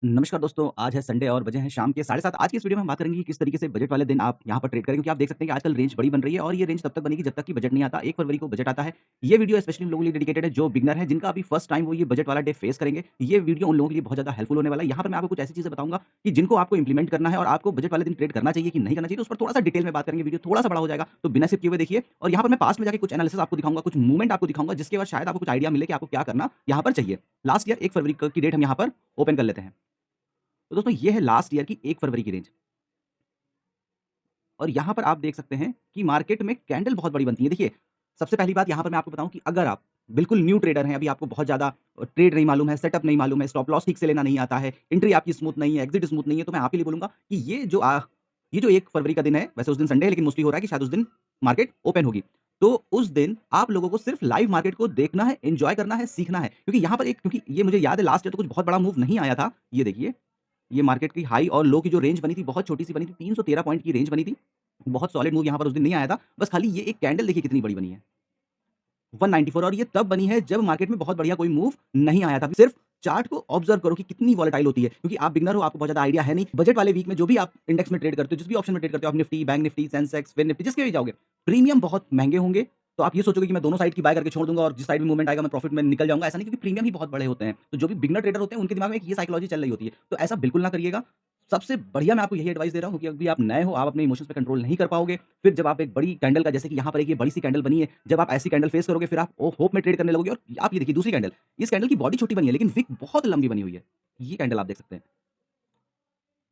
नमस्कार दोस्तों, आज है संडे और बजे हैं शाम के 7:30। आज की इस वीडियो में हम बात करेंगे कि किस तरीके से बजट वाले दिन आप यहाँ पर ट्रेड करें, क्योंकि आप देख सकते हैं कि आजकल रेंज बड़ी बन रही है और ये रेंज तब तक बनेगी जब तक कि बजट नहीं आता। 1 फरवरी को बजट आता है। ये वीडियो स्पेशली उन लोगों के लिए डेडिकेटेड है जो बिगिनर हैं, जिनका अभी फर्स्ट टाइम वो ये बजट वाला डे फेस करेंगे। ये वीडियो उन लोगों के लिए बहुत ज़्यादा हेल्पफुल होने वाला है। यहाँ पर मैं आपको कुछ ऐसी चीज़ें बताऊँगा कि जिनको आपको इम्प्लीमेंट करना है और आपको बजट वाले दिन ट्रेड करना चाहिए कि नहीं करना चाहिए, तो उस पर थोड़ा-सा डिटेल में बात करेंगे। वीडियो थोड़ा-सा बड़ा हो जाएगा, तो बिना स्किप किए हुए देखिए। और यहाँ पर मैं पास्ट में जाके कुछ एनालिसिस आपको दिखाऊँगा, कुछ मूवमेंट आपको दिखाऊँगा, जिसके बाद शायद आपको कुछ आइडिया मिले कि आपको क्या करना यहाँ पर चाहिए। लास्ट ईयर 1 फरवरी क की डेट हम यहाँ पर ओपन कर लेते हैं। तो दोस्तों ये है लास्ट ईयर की 1 फरवरी की रेंज। और यहाँ पर आप देख सकते हैं कि मार्केट में कैंडल बहुत बड़ी बनती है। देखिए, सबसे पहली बात यहाँ पर मैं आपको बताऊँ कि अगर आप बिल्कुल न्यू ट्रेडर हैं, अभी आपको बहुत ज़्यादा ट्रेड नहीं मालूम है, सेटअप नहीं मालूम है, स्टॉप लॉस ठीक से लेना नहीं आता है, एंट्री आपकी स्मूथ नहीं है, एग्ज़िट स्मूथ नहीं है, तो मैं आपके लिए बोलूँगा कि ये जो 1 फरवरी का दिन है, वैसे उस दिन संडे है लेकिन मोस्टली हो रहा है कि शायद उस दिन मार्केट ओपन होगी। तो उस दिन आप लोगों को सिर्फ़ लाइव मार्केट को देखना है, एन्जॉय करना है, सीखना है। क्योंकि ये मुझे याद है लास्ट ईयर तो कुछ बहुत बड़ा मूव नहीं आया था। ये देखिए, ये मार्केट की हाई और लो की जो रेंज बनी थी, बहुत छोटी-सी बनी थी, 313 पॉइंट की रेंज बनी थी। बहुत सॉलिड मूव यहाँ पर उस दिन नहीं आया था। बस खाली ये एक कैंडल देखिए कितनी बड़ी बनी है, 194। और ये तब बनी है जब मार्केट में बहुत बढ़िया कोई मूव नहीं आया था। सिर्फ चार्ट को ऑब्जर्व करो कि कितनी वॉलेटाइल होती है, क्योंकि आप बिगिनर हो, आपको बहुत ज़्यादा आइडिया है नहीं। बजट वाले वीक में जो भी आप इंडेक्स में ट्रेड करते हो, जिस भी ऑप्शन में ट्रेड करते हो, आप Nifty, bank Nifty, Sensex, fin Nifty, जिसके भी जाओगे, प्रीमियम बहुत महँगे होंगे। तो आप ये सोचोगे कि मैं दोनों साइड की बाय करके छोड़ दूँगा और जिस साइड में मूवमेंट आएगा मैं प्रॉफिट में निकल जाऊँगा, ऐसा नहीं, क्योंकि प्रीमियम ही बहुत बड़े होते हैं। तो जो भी बिगिनर ट्रेडर होते हैं उनके दिमाग में एक ये साइकोलॉजी चल रही होती है। तो ऐसा बिल्कुल ना करिएगा। सबसे बढ़िया मैं आपको यही एडवाइस दे रहा हूँ कि अभी आप नए हो, आप अपने इमोशंस पे कंट्रोल नहीं कर पाओगे। फिर जब आप एक बड़ी कैंडल का, जैसे कि यहाँ पर एक ये बड़ी सी कैंडल बनी है, जब आप ऐसी कैंडल फेस करोगे फिर आप होप में ट्रेड करने लगोगे। और आप ये देखिए दूसरी कैंडल, इस कैंडल की बॉडी छोटी बनी है लेकिन विक बहुत लंबी बनी हुई है। ये कैंडल आप देख सकते हैं।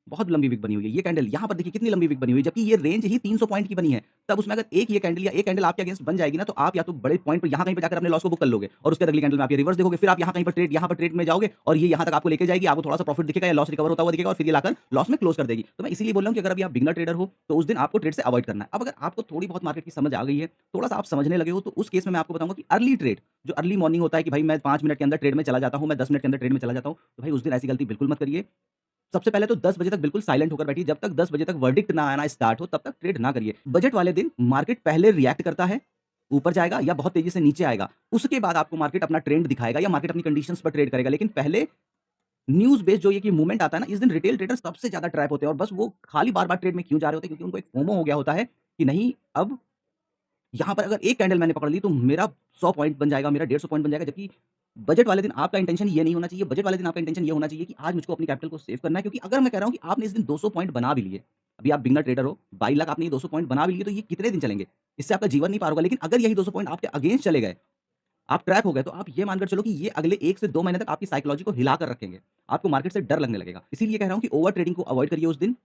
बहुत लंबी विक बनी हुई है। ये कैंडल यहाँ पर देखिए कितनी लंबी विक बनी हुई है, जबकि ये रेंज ही 300 पॉइंट की बनी है। तब उसमें अगर एक ये कैंडल या एक कैंडल आपके अगेंस्ट बन जाएगी ना, तो आप या तो बड़े पॉइंट पर यहाँ कहीं पे जाकर अपने लॉस को बुक कर लोगे और उसके बाद अगली कैंडल में आप ये रिवर्स देखोगे। फिर आप यहाँ पर ट्रेड में जाओगे और ये यहाँ तक आपको लेके जाएगी, आपको थोड़ा-सा प्रॉफिट दिखेगा या लॉस रिकवर होता हुआ दिखेगा और फिर ये लाकर लॉस में क्लोज़ कर देगी। तो मैं इसीलिए बोल रहा हूँ कि अगर अभी आप बिगिनर ट्रेडर हो, तो उस दिन आपको ट्रेड से अवॉइड करना है। अब अगर आपको थोड़ी बहुत मार्केट की समझ आ गई है, थोड़ा-सा आप समझने लगे हो, तो उस केस में मैं आपको बताऊँगा कि अर्ली ट्रेड, जो अर्ली मॉर्निंग होता है कि भाई मैं 5 मिनट के अंदर ट्रेड में चला जाता हूँ, मैं 10 मिनट के अंदर ट्रेड में चला जाता हूँ, तो भाई उस दिन ऐसी गलती बिल्कुल मत करिए। सबसे पहले तो 10 बजे तक बिल्कुल साइलेंट होकर बैठिए। जब तक 10 बजे तक वर्डिक्ट ना आना स्टार्ट हो, तब तक ट्रेड ना करिए। बजट वाले दिन मार्केट पहले रिएक्ट करता है, ऊपर जाएगा या बहुत तेज़ी से नीचे आएगा। उसके बाद आपको मार्केट अपना ट्रेंड दिखाएगा या मार्केट अपनी कंडीशंस पर ट्रेड करेगा। लेकिन पहले न्यूज़ बेस्ड जो ये कि मूवमेंट आता है ना, इस दिन रिटेल ट्रेडर्स सबसे ज़्यादा ट्रैप होते हैं और बस वो खाली बार-बार ट्रेड में क्यों जा रहे होते हैं, क्योंकि उनको एक फोमो हो गया होता है कि नहीं, अब यहाँ पर अगर एक कैंडल मैंने पकड़ ली तो मेरा 100 पॉइंट बन जाएगा, मेरा 150 पॉइंट बन जाएगा। जबकि बजट वाले दिन आपका इंटेंशन ये नहीं होना चाहिए। बजट वाले दिन आपका इंटेंशन ये होना चाहिए कि आज मुझको अपनी कैपिटल को सेव करना है, क्योंकि अगर मैं कह रहा हूँ कि आपने इस दिन 200 पॉइंट बना भी लिए, अभी आप बिगिनर ट्रेडर हो, 22 लाख आपने ये 200 पॉइंट बना भी लिए, तो ये कितने दिन चलेंगे? इससे आपका जीवन नहीं पार होगा। लेकिन अगर यही 200 पॉइंट आपके अगेंस्ट चले गए, आप ट्रैप हो गए, तो आप ये मानकर चलो कि ये अगले 1 से 2 महीने तक आपकी साइकोलॉजी को हिला कर रखेंगे। आपको मार्केट से डर लगने लगेगा। इसीलिए कह रहा हूँ कि ओवर ट्रेडिंग को अवॉइड करिए उस दिन।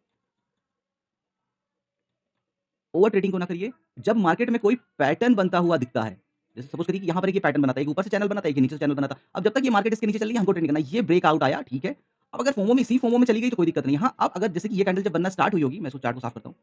ओवर ट्रेडिंग को ना करिए। जब मार्केट में कोई पैटर्न बनता हुआ दिखता है, जैसे सपोज़ करिए कि यहाँ पर एक ये पैटर्न बना था, एक ऊपर से चैनल बना था, एक नीचे से चैनल बना था। अब जब तक ये मार्केट इसके नीचे चल रही है, हमको ट्रेड नहीं करना है। ये ब्रेकआउट आया, ठीक है। अब अगर फोमो में, इसी फोमो में चली गई तो कोई दिक्कत नहीं है। हाँ, अब अगर जैसे कि ये कैंडल जब बनना स्टार्ट हुई होगी, मैं इसको चार्ट को साफ करता हूँ।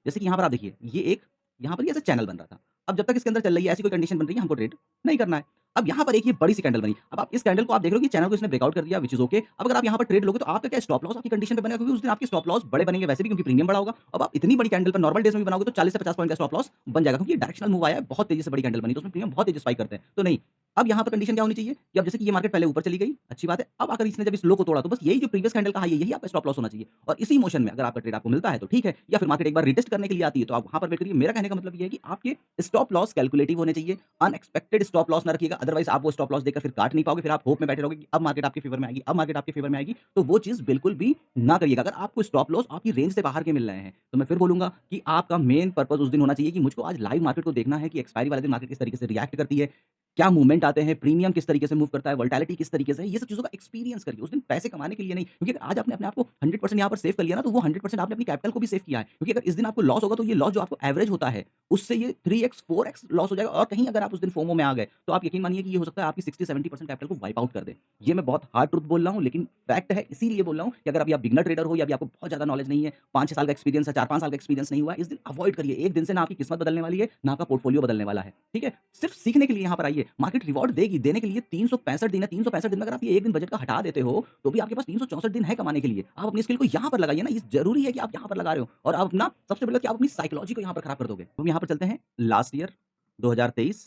जैसे कि यहाँ पर आप देखिए, ये एक यहाँ पर ये ऐसे चैनल बन रहा था। अब जब तक इसके अंदर चल रही है, ऐसी कोई कंडीशन बन रही है, हमको ट्रेड नहीं करना है। अब यहाँ पर एक ये बड़ी सी कैंडल बनी। अब आप इस कैंडल को आप देख रहे हो कि चैनल को इसने ब्रेकआउट कर दिया, व्हिच इज़ ओके। अब अगर आप यहाँ पर ट्रेड लोगे तो आपका क्या स्टॉप लॉस आपकी कंडीशन पे बनेगा, क्योंकि उस दिन आपके स्टॉप लॉस बड़े बनेंगे वैसे भी, क्योंकि प्रीमियम बड़ा होगा। अब आप इतनी बड़ी कैंडल पर नॉर्मल डेज़ में भी बनाओगे तो 40 से 50 पॉइंट का स्टॉप लॉस बन जाएगा, क्योंकि ये डायरेक्शनल मूव आया है, बहुत तेज़ी से बड़ी कैंडल बनी, तो उसमें प्रीमियम बहुत तेज़ी से स्पाइक करते हैं। तो नहीं, अब यहाँ पर कंडीशन क्या होनी चाहिए कि अब जैसे कि ये मार्केट पहले ऊपर चली गई, अच्छी बात है। अब अगर इसने जब इस लो को तोड़ा, तो बस यही जो प्रीवियस कैंडल का हाई है, यही आपका स्टॉप लॉस होना चाहिए। और इसी मोशन में अगर आपका ट्रेड आपको मिलता है तो ठीक है, या फिर मार्केट एक बार रिटेस्ट करने के लिए आती है तो आप वहाँ पर वेट करिए। मेरा कहने का मतलब ये है कि आपके स्टॉप लॉस कैलकुलेटिव होने चाहिए, अनएक्सपेक्टेड स्टॉप लॉस ना रखिएगा, अदरवाइज़ आप वो स्टॉप लॉस देकर फिर काट नहीं पाओगे, फिर आप होप में बैठे रहोगे कि अब मार्केट आपके फेवर में आएगी, अब मार्केट आपके फेवर में आएगी, तो वो चीज़ बिल्कुल भी ना करिएगा। अगर आपको स्टॉप लॉस आपकी रेंज से बाहर के मिल रहे हैं, तो मैं फिर बोलूँगा कि आपका मेन पर्पज़ उस दिन होना चाहिए कि मुझको आज लाइव मार्केट को देखना है कि एक्सपायरी वाले दिन मार्केट किस तरीके से रिएक्ट करती है, क्या मूवमेंट आते हैं, प्रीमियम किस तरीके से मूव करता है, वोलेटिलिटी किस तरीके से है, ये सब चीज़ों का एक्सपीरियंस करिए। उस दिन पैसे कमाने के लिए नहीं, क्योंकि अगर आज आपने अपने आप को 100% यहाँ पर सेव कर लिया ना, तो वो 100% आपने अपनी कैपिटल को भी सेव किया है। क्योंकि अगर इस दिन आपको लॉस होगा, तो ये लॉस जो आपको एवरेज होता है, उससे ये 3x 4x लॉस हो जाएगा। और कहीं अगर आप उस दिन फोमो में आ गए, तो आप यकीन मानिए कि ये हो सकता है आपकी 60-70% कैपिटल को वाइप आउट कर दे। ये मैं बहुत हार्ड ट्रुथ बोल रहा हूँ, लेकिन फैक्ट है, इसीलिए बोल रहा हूँ कि अगर अभी आप बिगिनर ट्रेडर हो या अभी आपको बहुत ज़्यादा नॉलेज नहीं है, 5-6 साल का एक्सपीरियंस है, 4-5 साल का एक्सपीरियंस नहीं हुआ है, इस दिन अवॉइड करिए। एक दिन से ना आपकी किस्मत बदलने वाली है, ना आपका पोर्टफोलियो बदलने वाला है। ठीक है? सिर्फ सीखने के लिए यहाँ पर आइए। मार्केट रिवॉर्ड देगी, देने के लिए 365 दिन है, 365 दिन में अगर आप ये 1 दिन बजट का हटा देते हो, तो भी आपके पास 364 दिन है कमाने के लिए। आप अपनी स्किल को यहाँ पर लगाइए ना, ये ज़रूरी है कि आप यहाँ पर लगा रहे हो और आप अपना सबसे बड़ी बात कि आप अपनी साइकोलॉजी को यहाँ पर खराब कर दोगे। हम यहाँ पर चलते हैं लास्ट ईयर 2023,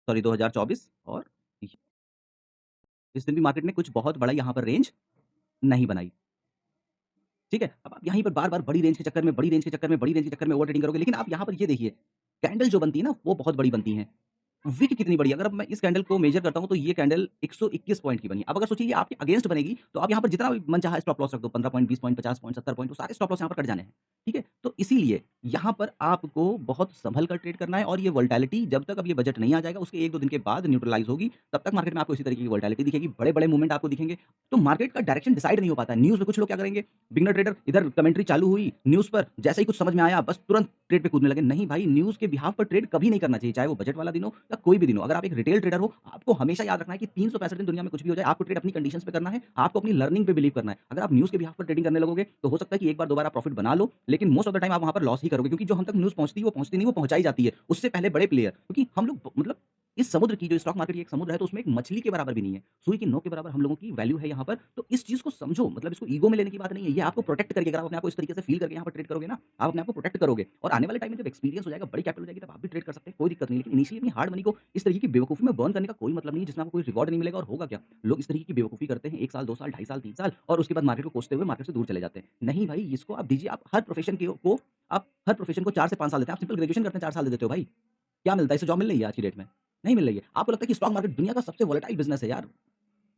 सॉरी 2024 और इस दिन भी मार्केट ने कुछ बहुत बड़ा यहाँ पर रेंज नहीं बनाई। ठीक है? अब आप यहीं पर बार-बार बड़ी रेंज के चक्कर में, बड़ी रेंज के चक्कर में, बड़ी रेंज के चक्कर में ओवर ट्रेडिंग करोगे, लेकिन आप यहाँ पर ये देखिए, कैंडल जो बनती है ना, वो बहुत बड़ी बनती हैं। विक कितनी बड़ी है, अगर अब मैं इस कैंडल को मेज़र करता हूँ, तो ये कैंडल 121 पॉइंट की बनी है। अब अगर सोचिए ये आपके अगेंस्ट बनेगी, तो आप यहाँ पर जितना भी मनचाहा स्टॉप लॉस रख दो, 15 पॉइंट, 20 पॉइंट, 50 पॉइंट, 70 पॉइंट, वो सारे स्टॉप लॉस यहाँ पर कट जाने हैं। ठीक है? तो इसीलिए यहाँ पर आपको बहुत सँभल कर ट्रेड करना है और ये वोलेटिलिटी जब तक अब ये बजट नहीं आ जाएगा, उसके 1-2 दिन के बाद न्यूट्रलाइज़ होगी, तब तक मार्केट में आपको इसी तरीके की वोलेटिलिटी दिखेगी, बड़े-बड़े मूवमेंट आपको दिखेंगे। तो मार्केट का डायरेक्शन डिसाइड नहीं हो पाता है। न्यूज़ में कुछ लोग क्या करेंगे, बिगिनर ट्रेडर इधर कमेंट्री चालू हुई न्यूज़ पर, जैसे ही कुछ समझ में आया बस तुरंत ट्रेड पे कूदने लगे। नहीं भाई, न्यूज़ के बिहाफ़ पर ट्रेड कभी नहीं करना चाहिए, चाहे वो बजट वाला दिन हो या कोई भी दिन हो। अगर आप एक रिटेल ट्रेडर हो, आपको हमेशा याद रखना है कि 365 दिन दुनिया में कुछ भी हो जाए, आपको ट्रेड अपनी कंडीशंस पे करना है, आपको अपनी लर्निंग पे बिलीव करना है। अगर आप न्यूज़ के बिहाफ़ पर ट्रेडिंग करने लगोगे, तो हो सकता है कि एक बार, 2 बार आप प्रॉफिट बना लो, लेकिन मोस्ट ऑफ द टाइम आप वहाँ पर लॉस ही करोगे, क्योंकि जो हम तक न्यूज़ पहुँचती है, वो पहुँचती नहीं, वो पहुँचाई जाती है। उससे पहले बड़े प्लेयर, क्योंकि हम लोग मतलब इस समुद्र की, जो स्टॉक मार्केट की एक समुद्र है, तो उसमें एक मछली के बराबर भी नहीं है। सुई की नोक के बराबर हम लोगों की वैल्यू है यहाँ पर। तो इस चीज़ को समझो, मतलब इसको ईगो में लेने की बात नहीं है। ये आपको प्रोटेक्ट करके, अगर आप अपने आप को इस तरीके से फ़ील करके यहाँ पर ट्रेड करोगे ना, आप अपने आप को प्रोटेक्ट करोगे और आने वाले टाइम में जब एक्सपीरियंस हो जाएगा, बड़ी कैपिटल हो जाएगी, तब आप भी ट्रेड कर सकते हैं, कोई दिक्कत नहीं है। लेकिन इनिशियली अपनी हार्ड मनी को इस तरीके की बेवकूफ़ी में बर्न करने का कोई मतलब नहीं है, जिसमें आपको कोई रिवॉर्ड नहीं मिलेगा, और होगा क्या? लोग इस तरीके की बेवकूफ़ी करते हैं 1 साल, 2 साल, 2.5 साल, 3 साल, और उसके बाद मार्केट को कोसते हुए मार्केट से दूर चले जाते हैं। नहीं भाई, इसको आप दीजिए, आप हर प्रोफ़ेशन आप हर प्रोफ़ेशन को 4 से 5 साल देते हैं। आप सिंपल ग्रेजुएशन करते हैं, 4 साल दे देते हो भाई। क्या मिलता है? इससे जॉब मिल रही है आज की डेट में? नहीं मिल रही है। आपको लगता है कि स्टॉक मार्केट दुनिया का सबसे वोलेटाइल बिज़नेस है यार।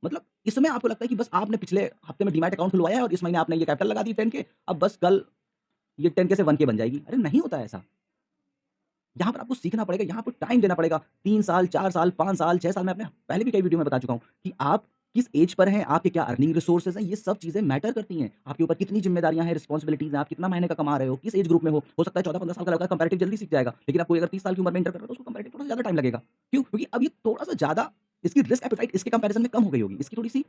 मतलब इसमें आपको लगता है कि बस आपने पिछले हफ्ते में डीमैट अकाउंट खुलवाया है और इस महीने आपने ये कैपिटल लगा दी 10 के, अब बस कल ये 10 के से 1 के बन जाएगी। अरे नहीं होता है ऐसा। यहाँ पर आपको सीखना पड़ेगा, यहाँ पर टाइम देना पड़ेगा। 3 साल, 4 साल, 5 साल, 6 साल, मैं अपने पहले भी कई वीडियो में बता चुका हूँ कि आप किस एज पर हैं, आपके क्या अर्निंग रिसोर्सेज़ हैं, ये सब चीज़ें मैटर करती हैं। आपके ऊपर कितनी ज़िम्मेदारियाँ हैं, रिस्पॉन्सिबिलिटीज़ हैं, आप कितना महीने का कमा रहे हो, किस एज ग्रुप में हो। हो सकता है 14-15 साल का लड़का कंपैरेटिव जल्दी सीख जाएगा, लेकिन आप कोई अगर 30 साल की उम्र में एंटर कर रहा है, तो उसको कंपैरेटिव थोड़ा ज़्यादा टाइम लगेगा। क्यों? क्योंकि अब ये थोड़ा-सा ज़्यादा, इसकी रिस्क एपेटाइट इसके कंपैरिज़न में कम हो गई होगी। इसकी थोड़ी-सी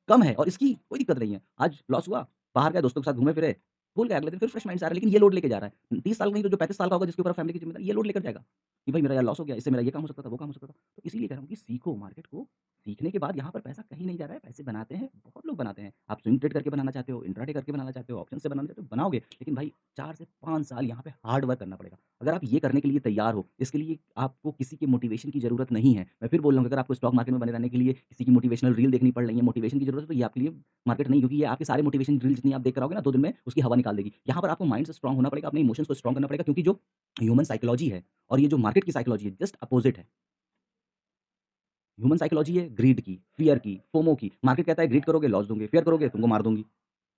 कम है और इसकी कोई दिक्कत नहीं है। आज लॉस हुआ, बाहर गए दोस्तों के साथ घूमे-फिरे, भूल गए, अगले दिन फिर फ्रेश माइंड से आ रहा है, लेकिन ये लोड लेके जा रहा है। 30 साल का नहीं तो जो 35 साल का होगा, जिसके ऊपर फैमिली की ज़िम्मेदारी, ये लोड लेकर जाएगा कि भाई मेरा यार लॉस हो गया, इससे मेरा ये काम हो सकता था, वो काम हो सकता था। तो इसीलिए कह रहा हूँ कि सीखो मार्केट को, सीखने के बाद यहाँ पर पैसा कहीं नहीं जा रहा है, पैसे बनाते हैं, बहुत लोग बनाते हैं। आप स्विंग ट्रेड करके बनाना चाहते हो, इंट्राडे करके बनाना चाहते हो, ऑप्शन से बनाना चाहते हो, बनाओगे, लेकिन भाई 4 से 5 साल यहाँ पे हार्ड वर्क करना पड़ेगा। अगर आप ये करने के लिए तैयार हो, इसके लिए आपको किसी के मोटिवेशन की ज़रूरत नहीं है। मैं फिर बोल रहा हूँ कि अगर आपको स्टॉक मार्केट में बने रहने के लिए किसी की मोटिवेशनल रील देखनी पड़ रही है, मोटिवेशन की ज़रूरत है, तो ये आपके लिए मार्केट नहीं, क्योंकि ये आपके सारे मोटिवेशन रील जितनी आप देख कर आओगे ना, 2 दिन में उसकी हवा निकाल देगी। यहाँ पर आपको माइंड से स्ट्रॉन्ग होना पड़ेगा, अपने इमोशंस को स्ट्रॉन्ग करना पड़ेगा, क्योंकि जो ह्यूमन साइकोलॉजी है और ये जो मार्केट की साइकोलॉजी है, जस्ट अपोज़िट है। ह्यूमन साइकोलॉजी है ग्रीड की, फ़ियर की, फोमो की। मार्केट कहता है ग्रीड करोगे लॉस दूँगी, फ़ियर करोगे तुमको मार दूँगी।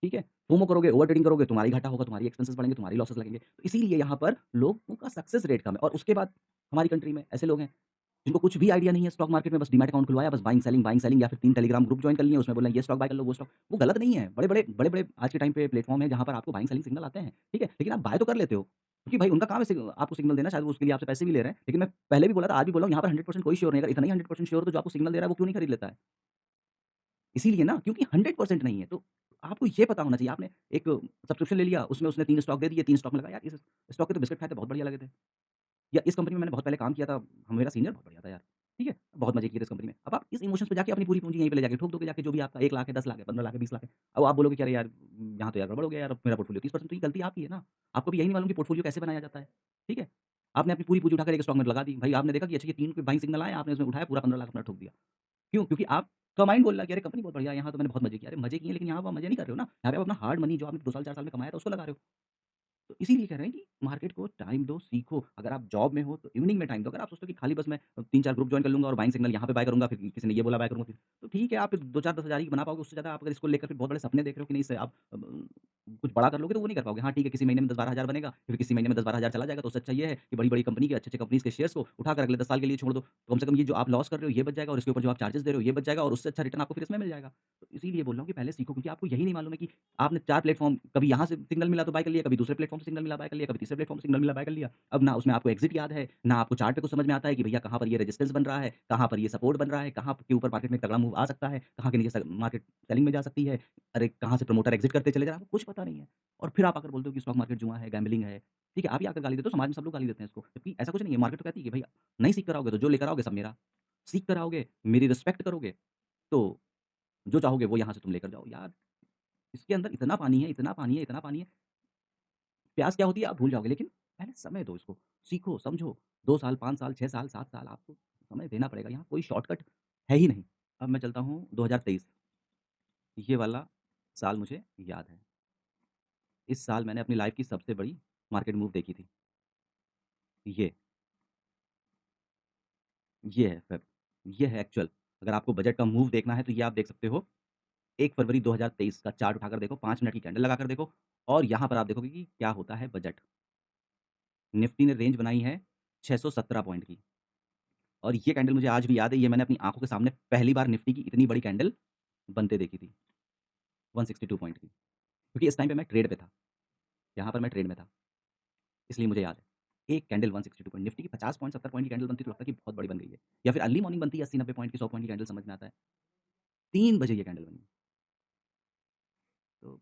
ठीक है? फोमो करोगे, ओवर ट्रेडिंग करोगे, तुम्हारा ही घाटा होगा, तुम्हारी एक्सपेंसेस बढ़ेंगे, तुम्हारी लॉसेस लगेंगे। तो इसीलिए यहाँ पर लोगों का सक्सेस रेट कम है, और उसके बाद हमारी कंट्री में ऐसे लोग हैं जिनको कुछ भी आइडिया नहीं है स्टॉक मार्केट में, बस डीमैट अकाउंट खुलवाया, बस बाइंग सेलिंग, या फिर 3 टेलीग्राम ग्रुप जॉइन कर लिए, उसमें बोल रहे हैं ये स्टॉक बाय कर लो, वो स्टॉक, वो गलत नहीं है। बड़े-बड़े आज के टाइम पे प्लेटफ़ॉर्म है जहाँ पर आपको बाइंग सेलिंग सिग्नल आते हैं, ठीक है? लेकिन आप बाय तो कर लेते हो, क्योंकि भाई उनका काम है आपको सिग्नल देना, शायद वो उसके लिए आपसे पैसे भी ले रहे हैं। लेकिन मैं पहले भी बोला था, आज भी बोल रहा हूँ, यहाँ पर 100% कोई श्योर नहीं है। अगर इतना ही 100% श्योर हो, तो जो आपको सिग्नल दे रहा है वो क्यों नहीं खरीद लेता है? इसीलिए ना, क्योंकि 100% नहीं है, तो आपको ये पता होना चाहिए। आपने एक सब्सक्रिप्शन ले लिया, उसमें उसने 3 स्टॉक दे दिए, 3 स्टॉक में लगा, यार इस स्टॉक के तो बिस्किट खाए थे, बहुत बढ़िया लगे थे। या इस कंपनी में मैंने बहुत पहले काम किया था, हम मेरा सीनियर बहुत बढ़िया था यार, ठीक है? बहुत मज़े किए थे इस कंपनी में। अब आप इस इमोशंस पे जाके अपनी पूरी पूँजी यहीं पे ले जाके ठोक दोगे, जाके जो भी आपका 1 लाख है, 10 लाख है, 15 लाख है, 20 लाख है। अब आप बोलोगे कि अरे यार, यहाँ तो यार गड़बड़ हो गया यार, अब मेरा पोर्टफोलियो 30%, तो ये गलती आपकी है ना। आपको भी यही नहीं मालूम कि पोर्टफोलियो कैसे बनाया जाता है, ठीक है? आपने अपनी पूरी पूँजी उठाकर एक स्टॉक में लगा दी। भाई आपने देखा कि अच्छे ये 3 बाइंग सिग्नल आए, आपने उसमें उठाया, पूरा 15 लाख अपना ठोक दिया। क्यों? क्योंकि आपका माइंड बोल रहा है कि अरे कंपनी बहुत बढ़िया है, यहाँ तो मैंने बहुत मज़े किए। अरे मज़े किए, लेकिन यहाँ आप मज़े नहीं कर रहे हो ना। यहाँ पे आप अपना हार्ड मनी जो आपने 2 साल 4 साल में कमाया था, उसको लगा रहे हो। तो इसीलिए कह रहे हैं कि मार्केट को टाइम दो, सीखो। अगर आप जॉब में हो तो इवनिंग में टाइम दो। अगर आप सोचते हो कि खाली बस मैं 3-4 ग्रुप जॉइन कर लूँगा और बाइंग सिग्नल यहाँ पे बाय करूँगा, फिर किसी ने ये बोला बाय करूँगा, फिर तो ठीक है, आप 2-4 10 हज़ार ही बना पाओगे। उससे ज़्यादा आप अगर इसको लेकर फिर बहुत बड़े सपने देख रहे हो कि नहीं, इससे आप कुछ बड़ा कर लोगे, तो वो नहीं कर पाओगे। हाँ, ठीक है, किसी महीने में 10-12 हज़ार बनेगा, फिर किसी महीने में 10-12 हज़ार चला जाएगा, तो उससे अच्छा ये है कि बड़ी-बड़ी कंपनी के, अच्छे-अच्छे कंपनीज़ के शेयर्स को उठाकर अगले 10 साल के लिए छोड़ दो। तो कम से कम ये जो आप लॉस कर रहे हो, ये बच जाएगा, और इसके ऊपर जो आप चार्जेज़ दे रहे हो, ये बच जाएगा, और उससे अच्छा रिटर्न आपको फिर इसमें मिल जाएगा। तो इसीलिए बोल रहा हूँ कि पहले सीखो, क्योंकि आपको यही नहीं मालूम है कि आपने 4 प्लेटफ़ॉर्म, कभी यहाँ से सिग्नल मिला तो बाय कर लिया, कभी दूसरे प्लेटफ़ॉर्म से सिग्नल मिला बाय कर लिया, कभी तीसरे प्लेटफ़ॉर्म से सिग्नल मिला बाय कर लिया। अब ना उसमें आपको एग्ज़िट याद है, ना आपको चार्ट पे कुछ समझ में आता है कि भैया कहाँ पर ये रेजिस्टेंस बन रहा है, कहाँ पर ये सपोर्ट बन रहा है, कहाँ के ऊपर मार्केट में तगड़ा मूव आ सकता है, कहाँ के नीचे मार्केट सेलिंग में जा सकती है, अरे कहाँ से प्रमोटर एग्ज़िट करते चले जा रहा है, आपको कुछ पता नहीं है। और फिर आप आकर बोलते हो कि स्टॉक मार्केट जुआ है, गैम्बलिंग है, ठीक है? आप ही आकर गाली देते हो, समाज में सब लोग गाली देते हैं इसको। जबकि ऐसा कुछ नहीं है, मार्केट तो कहती है कि भैया नहीं सीख कर आओगे, तो जो लेकर आओगे सब मेरा। सीख कर आओगे, मेरी रिस्पेक्ट करोगे, तो जो चाहोगे वो यहाँ से तुम लेकर जाओ। यार, इसके अंदर इतना पानी है, इतना पानी है, इतना पानी है, प्यास क्या होती है आप भूल जाओगे, लेकिन पहले समय दो इसको, सीखो, समझो। 2 साल, 5 साल, 6 साल, 7 साल आपको समय देना पड़ेगा, यहाँ कोई शॉर्टकट है ही नहीं। अब मैं चलता हूँ 2023, ये वाला साल मुझे याद है। इस साल मैंने अपनी लाइफ़ की सबसे बड़ी मार्केट मूव देखी थी। ये, ये है फ़ेब, ये है एक्चुअल। अगर आपको बजट का मूव देखना है तो ये आप देख सकते हो। 1 फरवरी 2023 का चार्ट उठाकर देखो, 5 मिनट की कैंडल लगाकर देखो और यहाँ पर आप देखोगे कि क्या होता है बजट। निफ्टी ने रेंज बनाई है 617 पॉइंट की और ये कैंडल मुझे आज भी याद है, ये मैंने अपनी आँखों के सामने पहली बार निफ्टी की इतनी बड़ी कैंडल बनते देखी थी, 162 पॉइंट की। क्योंकि इस टाइम पे मैं ट्रेड पे था, यहाँ पर मैं ट्रेड में था, इसलिए मुझे याद है। एक कैंडल 162 पॉइंट, निफ्टी की 50 पॉइंट 70 पॉइंट की कैंडल बनती है तो लगता है कि बहुत बड़ी बन गई है। या फिर अर्ली मॉर्निंग बनती है 80-90 पॉइंट की, 100 पॉइंट की कैंडल समझ में आता है। 3 बजे ये कैंडल बनी। तो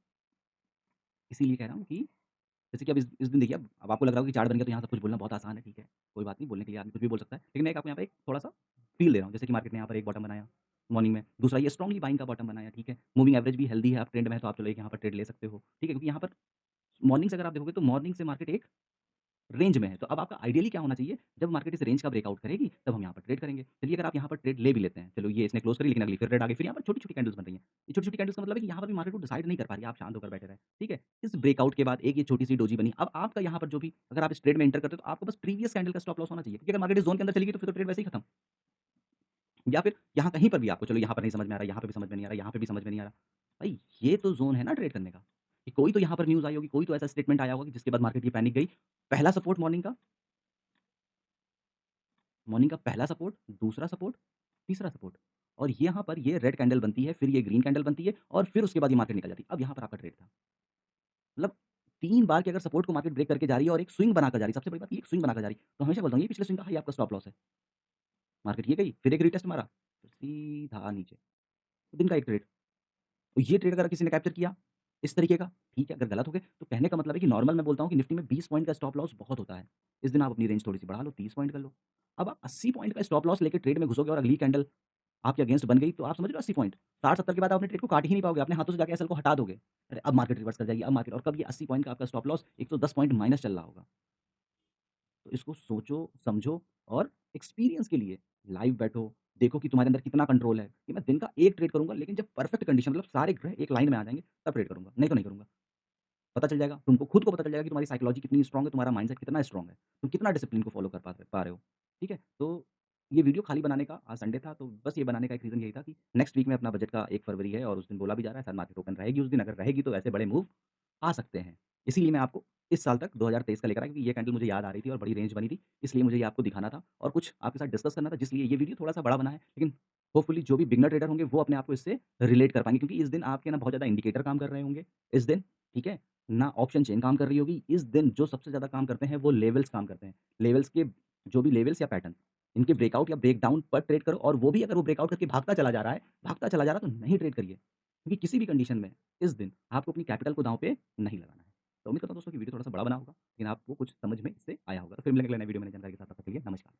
इसीलिए कह रहा हूँ कि जैसे कि अब इस दिन देखिए अब आपको लग रहा होगा कि चार्ट बन गया तो यहाँ सब कुछ बोलना बहुत आसान है, ठीक है। कोई बात नहीं, बोलने के लिए आदमी कुछ भी बोल सकता है। लेकिन मैं एक आपको यहाँ पे एक थोड़ा-सा फ़ील दे रहा हूँ। जैसे कि मार्केट ने यहाँ पर एक बॉटम बनाया मॉर्निंग में, दूसरा ये स्ट्रांगली बाइंग का बॉटम बनाया, ठीक है। मूविंग एवरेज भी हेल्दी है, आप ट्रेंड में है तो आप चलो एक यहाँ पर ट्रेड ले सकते हो, ठीक है। क्योंकि यहाँ पर मॉर्निंग से अगर आप देखोगे तो मॉर्निंग से मार्केट एक रेंज में है। तो अब आपका आइडियली क्या होना चाहिए, जब मार्केट इस रेंज का ब्रेकआउट करेगी, तब हम यहाँ पर ट्रेड करेंगे। चलिए अगर आप यहाँ पर ट्रेड ले भी लेते हैं, चलो ये इसने क्लोज़ करी लेकिन अगली फिर ट्रेड आ गई, फिर यहाँ पर छोटी-छोटी कैंडल्स बन रही हैं। ये छोटी-छोटी कैंडल्स का मतलब है कि यहाँ पर भी मार्केट को डिसाइड नहीं कर पा रही है, आप शांत होकर बैठे रहें, ठीक है? इस ब्रेकआउट के बाद एक ये छोटी-सी डोजी बनी। अब आपका यहाँ पर जो भी अगर आप इस ट्रेड में एंटर करते हो, तो आपको बस प्रीवियस कैंडल का स्टॉप लॉस होना चाहिए। क्योंकि अगर मार्केट इस ज़ोन के अंदर चली गई, तो फिर तो ट्रेड वैसे ही खत्म। या फिर यहाँ कहीं पर भी आपको चलो यहाँ पर नहीं समझ में आ रहा, यहाँ पे भी समझ में नहीं आ रहा, यहाँ पे भी समझ में नहीं आ रहा। भाई ये तो ज़ोन है ना ट्रेड करने का, कि कोई तो यहाँ पर न्यूज़ आई होगी, कोई तो ऐसा स्टेटमेंट आया होगा कि जिसके बाद मार्केट ये पैनिक गई। पहला सपोर्ट मॉर्निंग का पहला सपोर्ट, दूसरा सपोर्ट, तीसरा सपोर्ट और यहाँ पर ये रेड कैंडल बनती है, फिर ये ग्रीन कैंडल बनती है और फिर उसके बाद ये मार्केट निकल जाती है। अब यहाँ पर आपका ट्रेड था। मतलब 3 बार की अगर सपोर्ट को मार्केट ब्रेक करके जा रही है और एक स्विंग बनाकर जा रही है, सबसे बड़ी बात ये एक स्विंग बनाकर जा रही है। तो हमेशा बोलता हूँ ये पिछले स्विंग का हाई आपका स्टॉप लॉस है। मार्केट ये गई, फिर एक रीटेस्ट मारा, फिर सीधा नीचे। तो दिन का एक ट्रेड। तो ये ट्रेड अगर किसी ने कैप्चर किया, इस तरीके का, ठीक है, अगर गलत हो गए, तो कहने का मतलब है कि नॉर्मल मैं बोलता हूँ कि निफ्टी में 20 पॉइंट का स्टॉप लॉस बहुत होता है। इस दिन आप अपनी रेंज थोड़ी-सी बढ़ा लो, 30 पॉइंट कर लो। अब आप 80 पॉइंट का स्टॉप लॉस लेके ट्रेड में घुसोगे और अगली कैंडल आपके अगेंस्ट बन गई, तो आप समझ रहे हो 80 पॉइंट। 60-70 के बाद आप अपने ट्रेड को काट ही नहीं पाओगे, अपने हाथों से जाके एसएल को हटा दोगे। अरे! अब मार्केट रिवर्स कर जाएगी, अब मार्केट और कब ये 80 पॉइंट का आपका स्टॉप लॉस 110 पॉइंट माइनस चल रहा होगा। तो इसको सोचो, समझो और एक्सपीरियंस के लिए लाइव बैठो, देखो कि तुम्हारे अंदर कितना कंट्रोल है, कि मैं दिन का 1 ट्रेड करूँगा लेकिन जब परफेक्ट कंडीशन मतलब सारे ग्रह एक लाइन में आ जाएँगे, तब ट्रेड करूँगा, नहीं तो नहीं करूँगा। पता चल जाएगा, तुमको खुद को पता चल जाएगा कि तुम्हारी साइकोलॉजी कितनी स्ट्रॉन्ग है, तुम्हारा माइंडसेट कितना स्ट्रॉन्ग है, तुम कितना डिसिप्लिन को फ़ॉलो कर पा रहे हो, ठीक है? तो ये वीडियो खाली बनाने का आज संडे था, तो बस ये बनाने का एक रीज़न यही था कि नेक्स्ट वीक में अपना बजट का 1 फरवरी है और उस दिन बोला भी जा रहा है, शायद मार्केट ओपन रहेगी उस दिन, अगर रहेगी तो ऐसे बड़े मूव आ सकते हैं। इसीलिए मैं आपको इस साल तक 2023 का लेकर आया क्योंकि ये कैंडल मुझे याद आ रही थी और बड़ी रेंज बनी थी, इसलिए मुझे ये आपको दिखाना था और कुछ आपके साथ डिस्कस करना था, जिसलिए ये वीडियो थोड़ा-सा बड़ा बना है, लेकिन होपफुली जो भी बिगिनर ट्रेडर होंगे, वो अपने आप को इससे रिलेट कर पाएँगे क्योंकि इस दिन आपके ना बहुत ज़्यादा इंडिकेटर काम कर रहे होंगे, इस दिन, ठीक है? ना ऑप्शन चेन काम कर रही होगी, इस दिन जो सबसे ज़्यादा काम करते हैं वो लेवल्स काम करते हैं। लेवल्स के जो भी लेवल्स या पैटर्न, इनके ब्रेकआउट या ब्रेकडाउन पर ट्रेड करो और वो भी अगर वो ब्रेकआउट करके भागता चला जा रहा है तो नहीं ट्रेड करिए। क्योंकि किसी भी कंडीशन में इस दिन आपको अपनी कैपिटल को दाँव पे नहीं लगाना है। तो उम्मीद करता हूँ दोस्तों कि वीडियो थोड़ा-सा बड़ा बना होगा, लेकिन आपको कुछ समझ में इससे आया होगा। तो फिर मिलेंगे अगले नए वीडियो में नई जानकारी के साथ, तब तक के लिए नमस्कार।